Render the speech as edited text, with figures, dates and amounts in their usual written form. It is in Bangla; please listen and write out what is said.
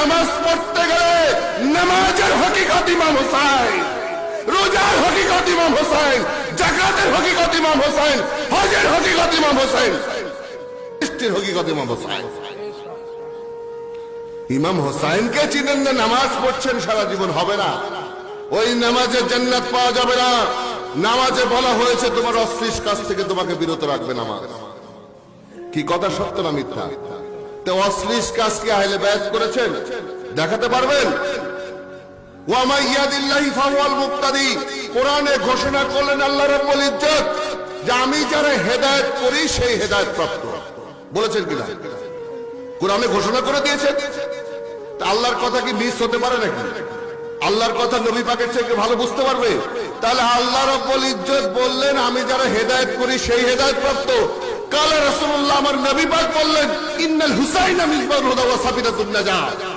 নামাজ পড়তে গেলে নামাজের হকিকত ইমাম হোসেন, রোজার হকিকত ইমাম হোসেন, যাকাতের হকিকত ইমাম হোসেন, হজের হকিকত ইমাম হোসেন, সৃষ্টির হকিকত ইমাম হোসেন। ইমাম হোসেনকে চিনেন না, নামাজ পড়ছেন সারা জীবন, হবে না। ওই নামাজে জান্নাত পাওয়া যাবে না। নামাজে বলা হয়েছে তোমার অশ্লীল কাজ থেকে তোমাকে বিরত রাখবে নামাজ। কি কথা সত্য না মিথ্যা? তো অশ্লীল কাজ কি আহলে বায়াত করেছেন? দেখাতে পারবেন? ওয়া মাইয়াদিল্লাহি ফাহুয়াল মুক্তাদি। কোরআনে ঘোষণা করলেন আল্লাহ রাব্বুল ইজ্জত যে আমি যারা হেদায়েত করি সেই হেদায়েত প্রাপ্ত। বলেছেন কিনা? কোরআনে ঘোষণা করে দিয়েছেন। তা আল্লাহর কথা কি মিস হতে পারে নাকি? আল্লাহর কথা নবী পাকের থেকে ভালো বুঝতে পারবে? তাহলে আল্লাহ রাব্বুল ইজ্জত বললেন আমি যারা হেদায়েত করি সেই হেদায়েত প্রাপ্ত। কালা রাসূলুল্লাহ আমার নবী পাক বললেন ইন্নাল হুসাইনা মিসবাহুল হুদা ওয়া সাবিরাতুন নাজাত।